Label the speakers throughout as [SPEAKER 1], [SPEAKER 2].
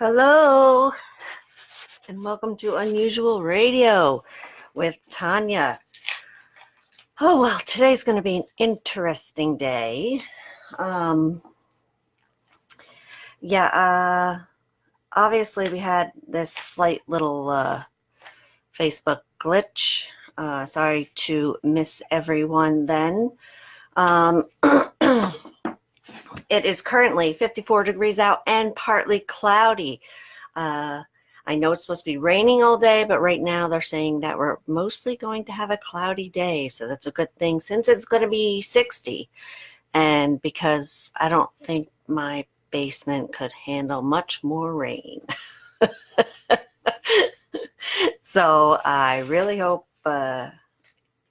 [SPEAKER 1] Hello, and welcome to Unusual Radio with Tanya. Oh, well, today's going to be an interesting day. Um, obviously, we had this slight little Facebook glitch. Sorry to miss everyone then. Um, it is currently 54 degrees out and partly cloudy. Uh, I know it's supposed to be raining all day, but right now they're saying that we're mostly going to have a cloudy day. So that's a good thing since it's going to be 60. And because I don't think my basement could handle much more rain. So I really hope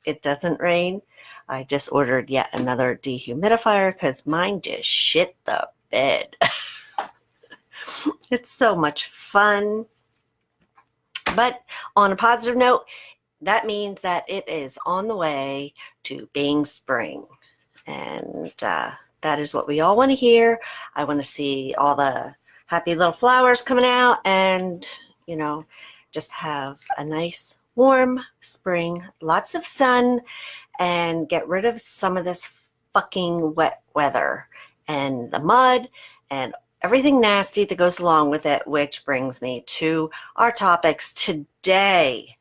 [SPEAKER 1] it doesn't rain. I just ordered yet another dehumidifier because mine just shit the bed. It's so much fun. But on a positive note, that means that it is on the way to being spring. And that is what we all want to hear. I want to see all the happy little flowers coming out and, just have a nice warm spring, lots of sun, and get rid of some of this fucking wet weather and the mud and everything nasty that goes along with it, which brings me to our topics today.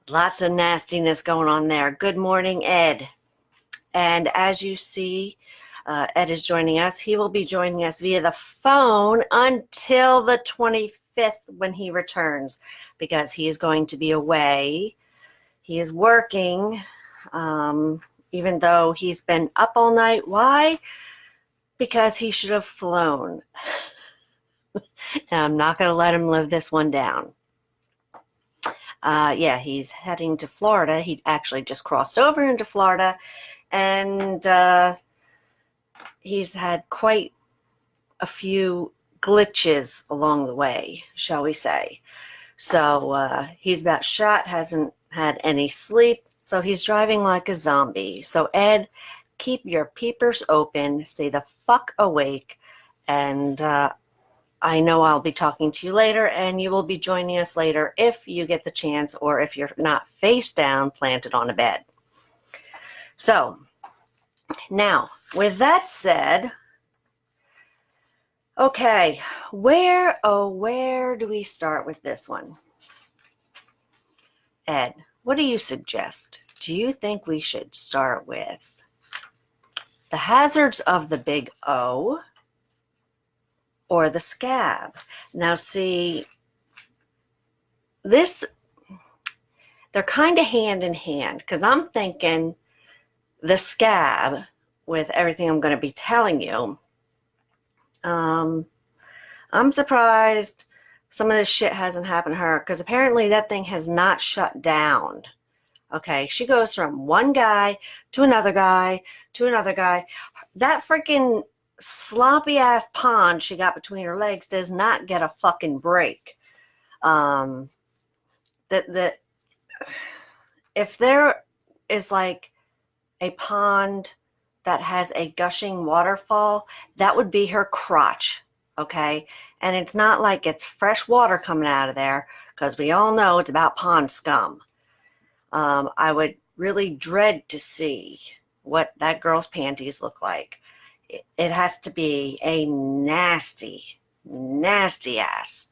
[SPEAKER 1] Lots of nastiness going on there. Good morning, Ed. And as you see, Ed is joining us. He will be joining us via the phone until the 25th when he returns, because he is going to be away. He is working, even though he's been up all night. Why? Because he should have flown. And I'm not going to let him live this one down. He's heading to Florida. He actually just crossed over into Florida, and he's had quite a few glitches along the way, shall we say. So he's about shot, hasn't had any sleep, so he's driving like a zombie. So Ed, keep your peepers open, stay the fuck awake, and I know I'll be talking to you later, and you will be joining us later if you get the chance, or if you're not face down planted on a bed. So now, with that said, okay, where do we start with this one? Ed, what do you suggest? Do you think we should start with the hazards of the big O or the scab? Now, see, they're kind of hand in hand, because I'm thinking the scab, with everything I'm going to be telling you, I'm surprised some of this shit hasn't happened to her, because apparently that thing has not shut down. Okay, she goes from one guy to another guy to another guy. That freaking sloppy ass pond she got between her legs does not get a fucking break. If there is like a pond that has a gushing waterfall, that would be her crotch. Okay, and it's not like it's fresh water coming out of there, because we all know it's about pond scum. I would really dread to see what that girl's panties look like. It has to be a nasty, nasty ass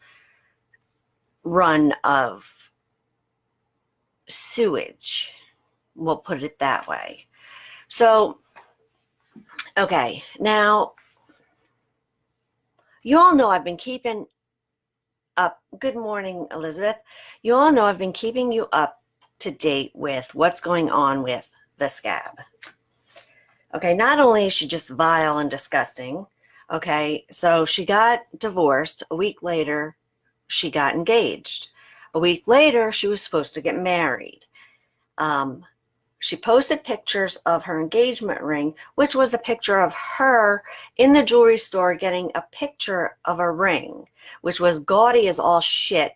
[SPEAKER 1] run of sewage. We'll put it that way. So, okay, now, you all know I've been keeping up. Good morning, Elizabeth. You all know I've been keeping you up to date with what's going on with the scab. Okay, not only is she just vile and disgusting, okay, so she got divorced. A week later, she got engaged. A week later, she was supposed to get married. She posted pictures of her engagement ring, which was a picture of her in the jewelry store getting a picture of a ring, which was gaudy as all shit,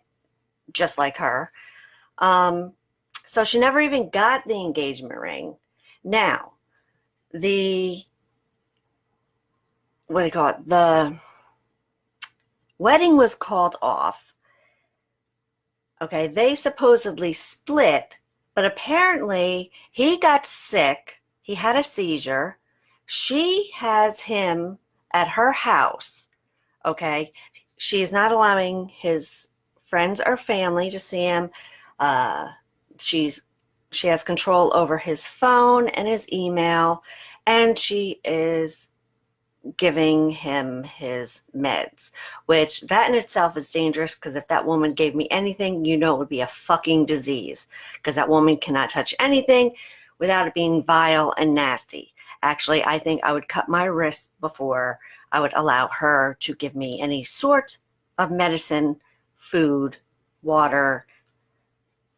[SPEAKER 1] just like her. So she never even got the engagement ring. Now, the Wedding was called off. Okay, they supposedly split, but apparently he got sick. He had a seizure. She has him at her house. Okay, she's not allowing his friends or family to see him. Uh, she's she has control over his phone and his email, and she is giving him his meds, which that in itself is dangerous because if that woman gave me anything, you know it would be a fucking disease because that woman cannot touch anything without it being vile and nasty. Actually, I think I would cut my wrists before I would allow her to give me any sort of medicine, food, water,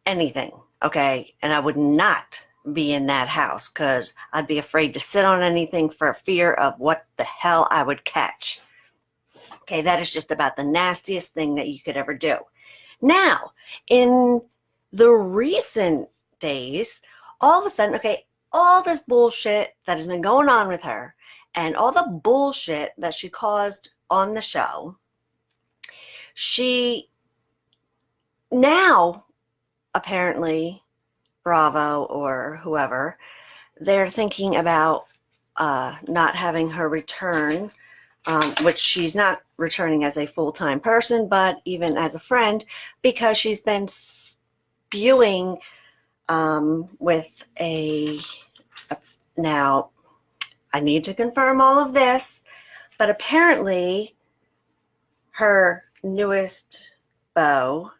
[SPEAKER 1] anything. Okay. And I would not be in that house because I'd be afraid to sit on anything for fear of what the hell I would catch. Okay. That is just about the nastiest thing that you could ever do. Now, in the recent days, all of a sudden, okay, all this bullshit that has been going on with her and all the bullshit that she caused on the show, she now apparently Bravo or whoever, they're thinking about not having her return, which she's not returning as a full-time person, but even as a friend, because she's been spewing with now I need to confirm all of this, but apparently her newest beau,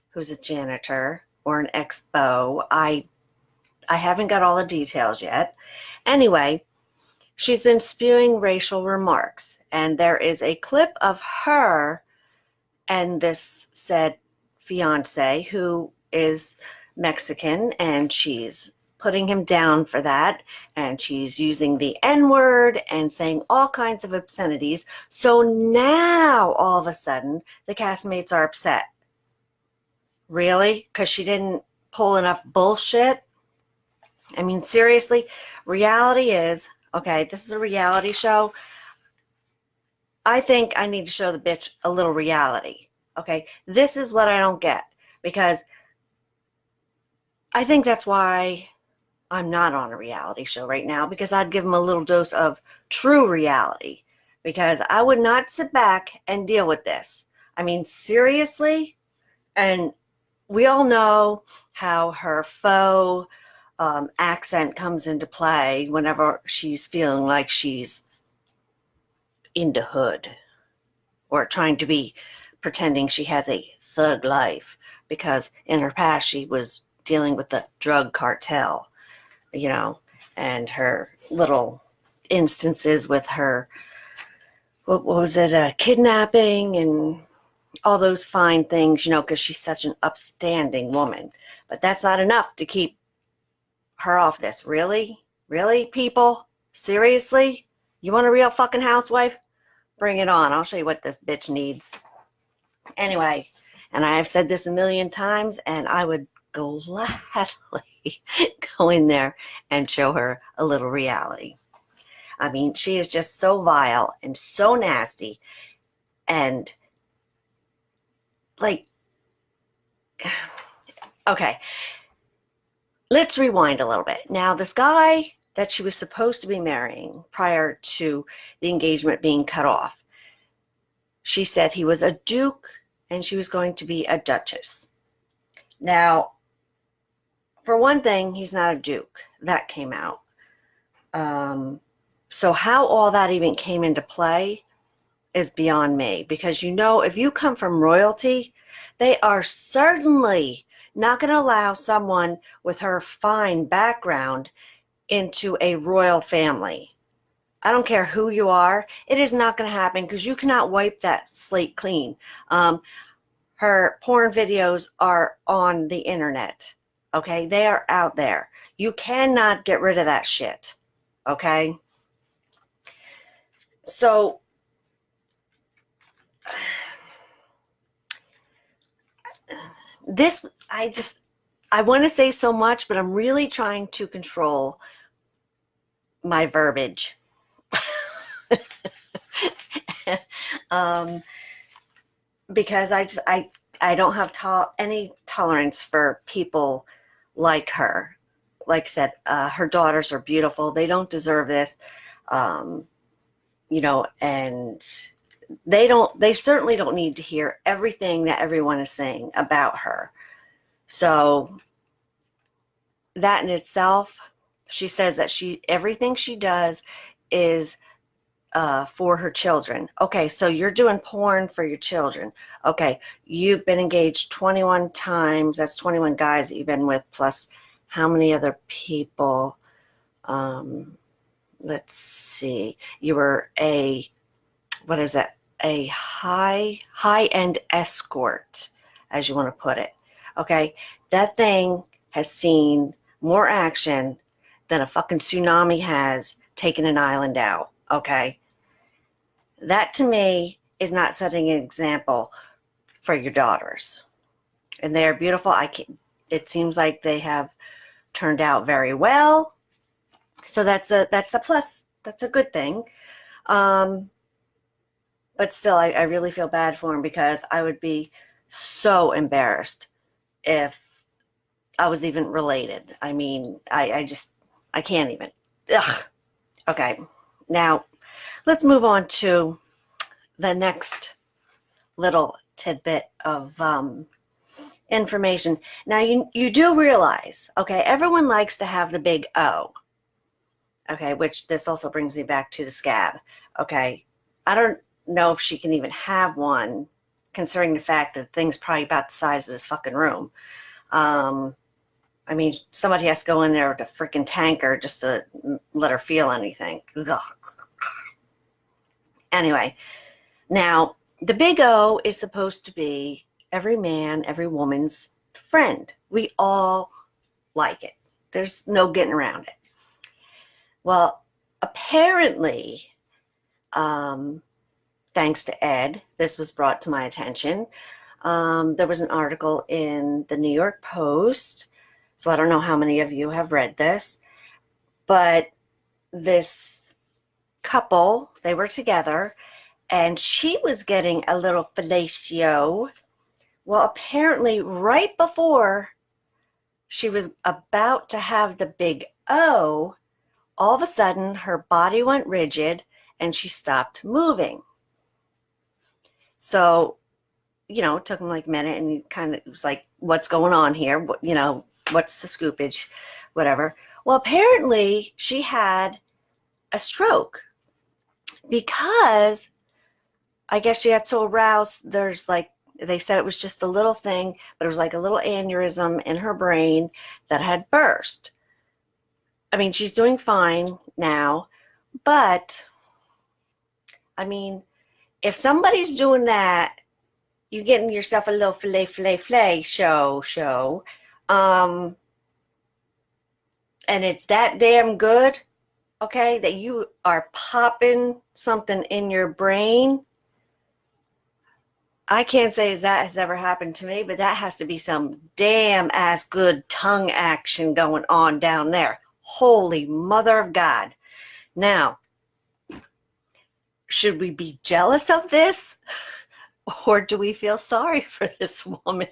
[SPEAKER 1] who's a janitor or an ex-beau, I haven't got all the details yet. Anyway, she's been spewing racial remarks, and there is a clip of her and this said fiance who is Mexican, and she's putting him down for that, and she's using the N-word and saying all kinds of obscenities. So now all of a sudden the castmates are upset. Really? Because she didn't pull enough bullshit? I mean, seriously, reality is, okay, this is a reality show. I think I need to show the bitch a little reality. Okay, this is what I don't get, because I think that's why I'm not on a reality show right now, because I'd give them a little dose of true reality, because I would not sit back and deal with this. I mean, seriously? And we all know how her faux accent comes into play whenever she's feeling like she's in the hood or trying to be pretending she has a thug life, because in her past she was dealing with the drug cartel, you know, and her little instances with her, what was it, kidnapping and all those fine things, you know, because she's such an upstanding woman. But that's not enough to keep her off this. Really? Really, people? Seriously? You want a real fucking housewife? Bring it on. I'll show you what this bitch needs. Anyway, and I have said this a million times, and I would gladly go in there and show her a little reality. I mean, she is just so vile and so nasty, and like, okay, let's rewind a little bit. Now, this guy that she was supposed to be marrying prior to the engagement being cut off, she said he was a duke and she was going to be a duchess. Now, for one thing, he's not a duke. That came out. So how all that even came into play is beyond me, because, you know, if you come from royalty, they are certainly not going to allow someone with her fine background into a royal family. I don't care who you are. It is not going to happen, because you cannot wipe that slate clean. Her porn videos are on the internet. Okay, they are out there. You cannot get rid of that shit. Okay, so this, I want to say so much, but I'm really trying to control my verbiage. because I don't have any tolerance for people like her. Like I said, her daughters are beautiful. They don't deserve this. Um, and they certainly don't need to hear everything that everyone is saying about her. So that in itself, she says that everything she does is for her children. Okay, so you're doing porn for your children. Okay, you've been engaged 21 times. That's 21 guys that you've been with, plus how many other people? Let's see. You were what is it? A high-end escort, as you want to put it. Okay, that thing has seen more action than a fucking tsunami has taken an island out. Okay, that to me is not setting an example for your daughters, and they are beautiful. It seems like they have turned out very well, so that's a plus. That's a good thing. But still, I really feel bad for him, because I would be so embarrassed if I was even related. I mean, I can't even. Ugh. Okay, now let's move on to the next little tidbit of information. Now, you do realize, okay, everyone likes to have the big O. Okay, which this also brings me back to the scab. Okay, I don't know if she can even have one, considering the fact that the thing's probably about the size of this fucking room. I mean, somebody has to go in there with a freaking tanker just to let her feel anything. Ugh. Anyway, now the big O is supposed to be every man, every woman's friend. We all like it. There's no getting around it. Well, apparently, thanks to Ed, this was brought to my attention. There was an article in the New York Post, so I don't know how many of you have read this, but this couple, they were together, and she was getting a little fellatio. Well, apparently, right before she was about to have the big O, all of a sudden her body went rigid and she stopped moving. So, it took him like a minute, and he kind of was like, what's going on here? What's the scoopage? Whatever. Well, apparently she had a stroke, because I guess she got so aroused. They said it was just a little thing, but it was like a little aneurysm in her brain that had burst. I mean, she's doing fine now, but I mean, if somebody's doing that, you're getting yourself a little filet show, and it's that damn good, okay, that you are popping something in your brain. I can't say that has ever happened to me, but that has to be some damn ass good tongue action going on down there. Holy mother of God. Now, should we be jealous of this? Or do we feel sorry for this woman?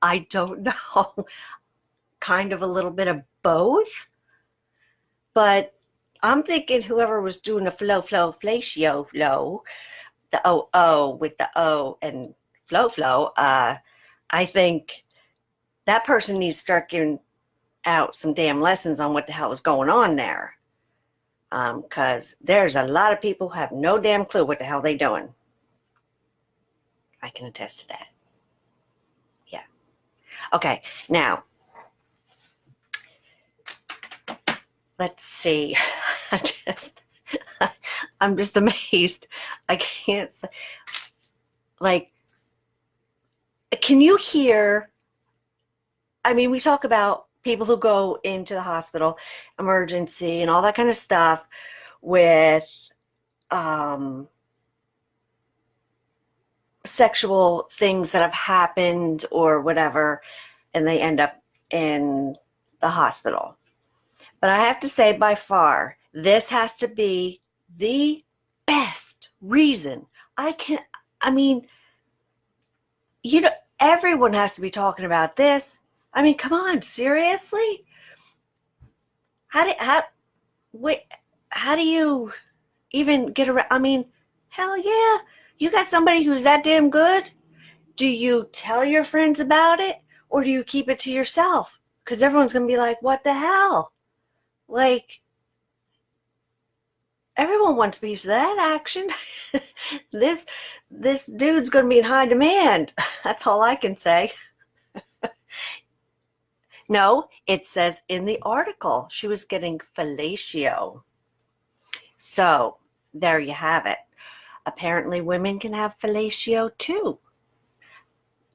[SPEAKER 1] I don't know. Kind of a little bit of both. But I'm thinking whoever was doing the fellatio, the O with the O and flow, I think that person needs to start giving out some damn lessons on what the hell is going on there. Because there's a lot of people who have no damn clue what the hell they're doing. I can attest to that. Yeah. Okay, now, let's see. I'm just amazed. I can't say. Like, can you hear? I mean, we talk about people who go into the hospital, emergency, and all that kind of stuff with sexual things that have happened or whatever, and they end up in the hospital. But I have to say, by far, this has to be the best reason. I mean, you know, everyone has to be talking about this. I mean, come on, seriously? How wait, how do you even get around? I mean, hell yeah. You got somebody who's that damn good? Do you tell your friends about it or do you keep it to yourself? Because everyone's going to be like, what the hell? Like, everyone wants a piece of that action. this this dude's going to be in high demand. That's all I can say. No, it says in the article she was getting fellatio. So there you have it. Apparently women can have fellatio too.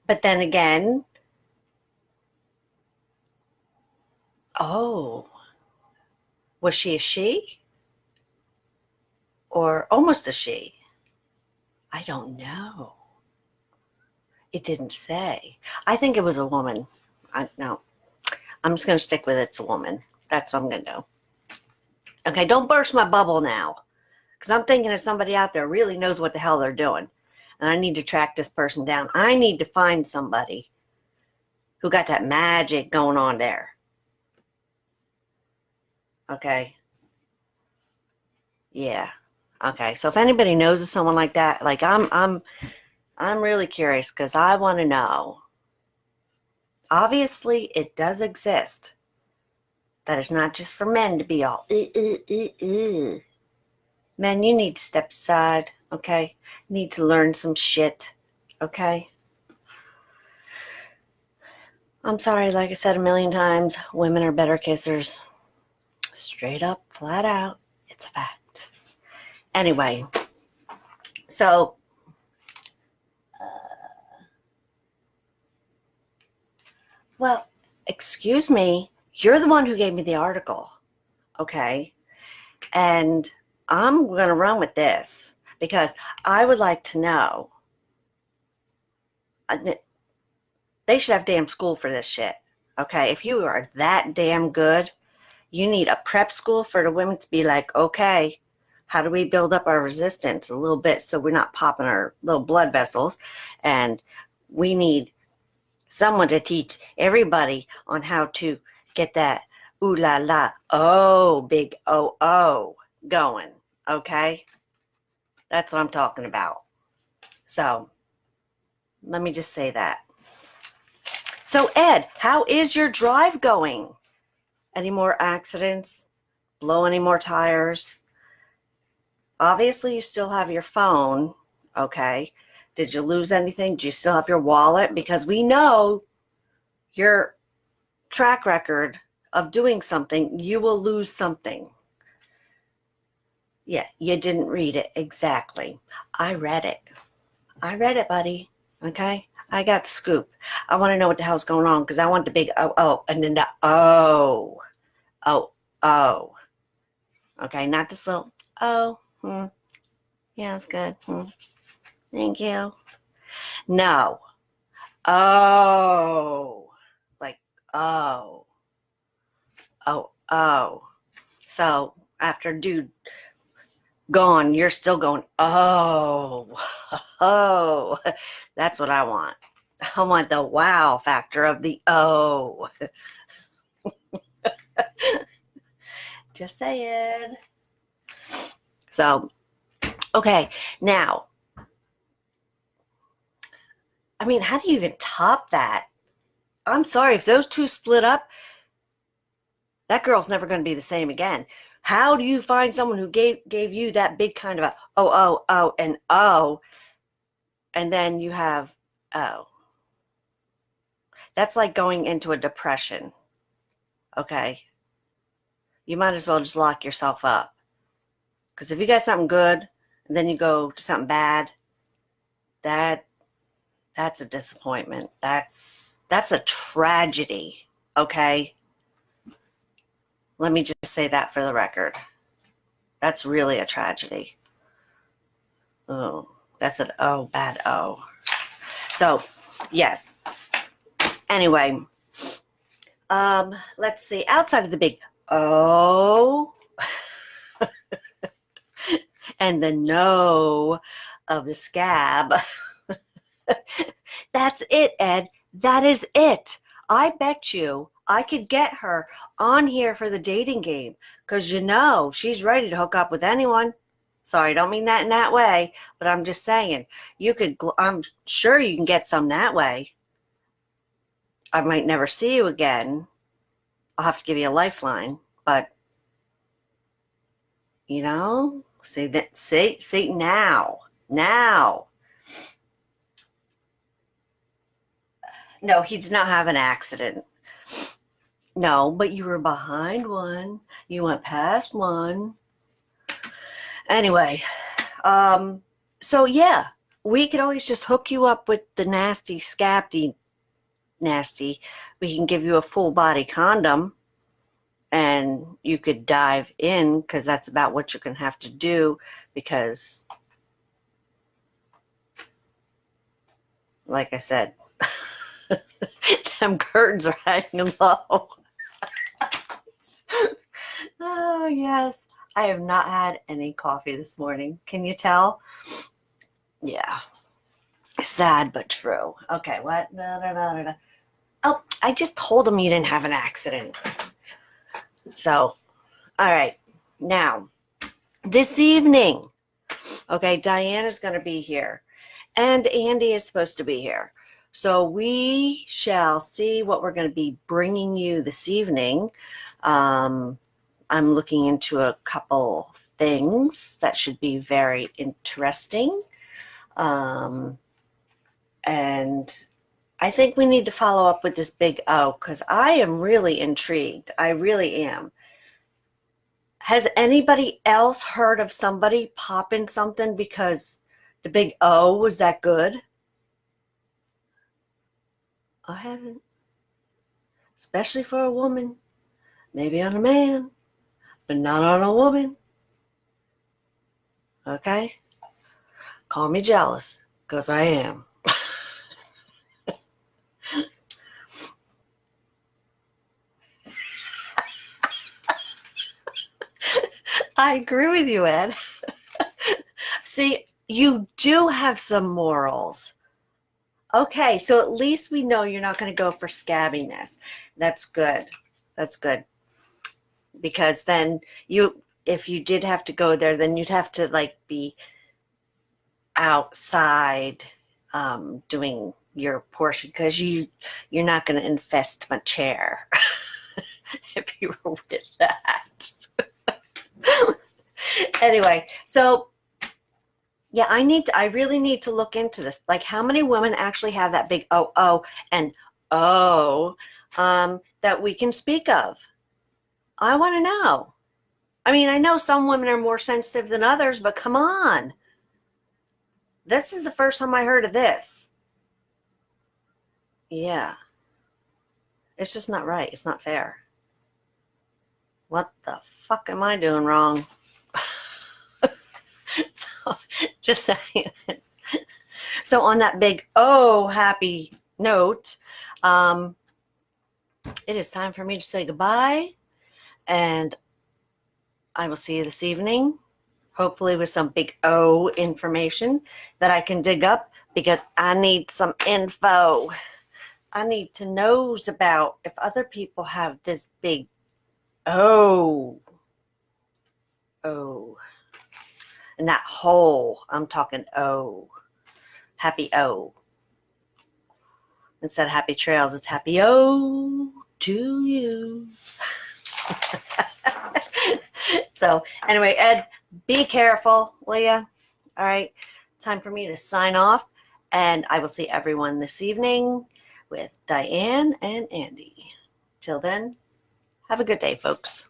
[SPEAKER 1] But then again, oh, was she a she or almost a she? I don't know. It didn't say. I think it was a woman. No, I'm just going to stick with it's a woman. That's what I'm going to do. Okay, don't burst my bubble now. Because I'm thinking if somebody out there really knows what the hell they're doing. And I need to track this person down. I need to find somebody who got that magic going on there. Okay. Yeah. Okay. So if anybody knows of someone like that, like I'm really curious because I want to know. Obviously, it does exist. That it's not just for men to be all, Men, you need to step aside, okay? You need to learn some shit, okay? I'm sorry, like I said a million times, women are better kissers. Straight up, flat out, it's a fact. Anyway, so, well, excuse me, you're the one who gave me the article, okay? And I'm going to run with this because I would like to know. They should have damn school for this shit. Okay, if you are that damn good, you need a prep school for the women to be like, okay, how do we build up our resistance a little bit so we're not popping our little blood vessels? And we need someone to teach everybody on how to get that ooh la la, oh, big oh going. Okay, that's what I'm talking about. So let me just say that. So Ed, how is your drive going? Any more accidents? Blow any more tires? Obviously, you still have your phone. Okay. Did you lose anything? Do you still have your wallet? Because we know your track record of doing something, you will lose something. Yeah, you didn't read it. Exactly. I read it. I read it, buddy. Okay. I got the scoop. I want to know what the hell's going on because I want the big and then the oh. Okay, not this little yeah, it's good. Thank you. No. Oh. Like oh. So after dude gone, you're still going, oh. That's what I want. I want the wow factor of the oh. Just saying. So, okay, now, I mean, how do you even top that? I'm sorry, if those two split up, that girl's never going to be the same again. How do you find someone who gave you that big kind of a and then you have oh? That's like going into a depression. Okay, you might as well just lock yourself up. Because if you got something good and then you go to something bad, that's a disappointment. That's a tragedy. Okay. Let me just say that for the record. That's really a tragedy. Oh, that's an bad oh. So, yes. Anyway, let's see. Outside of the big oh and the no of the scab, That's it, Ed. That is it. I bet you I could get her on here for the dating game because she's ready to hook up with anyone. Sorry, I don't mean that in that way, but I'm just saying I'm sure you can get some that way. I might never see you again. I'll have to give you a lifeline, but see now. No, he did not have an accident. No, but you were behind one. You went past one. Anyway, so yeah, we could always just hook you up with the nasty, scabby, nasty. We can give you a full body condom and you could dive in because that's about what you're going to have to do because, like I said, them curtains are hanging low. Oh, yes. I have not had any coffee this morning. Can you tell? Yeah. Sad but true. Okay, what? No. Oh, I just told him you didn't have an accident. So, all right. Now, this evening, okay, Diana's going to be here. And Andy is supposed to be here. So we shall see what we're going to be bringing you this evening. I'm looking into a couple things that should be very interesting. And I think we need to follow up with this big O because I am really intrigued. I really am. Has anybody else heard of somebody popping something because the big O was that good? I haven't. Especially for a woman. Maybe on a man, but not on a woman. Okay? Call me jealous, because I am. I agree with you, Ed. See, you do have some morals. Okay, so at least we know you're not going to go for scabbiness. That's good. That's good. Because then if you did have to go there, then you'd have to like be outside doing your portion because you're not going to infest my chair if you were with that. Anyway, so yeah, I really need to look into this. Like, how many women actually have that big O and O that we can speak of? I want to know. I mean, I know some women are more sensitive than others, but come on. This is the first time I heard of this. Yeah. It's just not right. It's not fair. What the fuck am I doing wrong? So, just saying. So on that big happy note, it is time for me to say goodbye, and I will see you this evening, hopefully with some big O information that I can dig up because I need some info. I need to know about if other people have this big O. And that hole, I'm talking O. Happy O. Instead of happy trails, it's happy O to you. So anyway, Ed, be careful, will ya? All right, time for me to sign off, and I will see everyone this evening with Diane and Andy. Till then, have a good day, folks.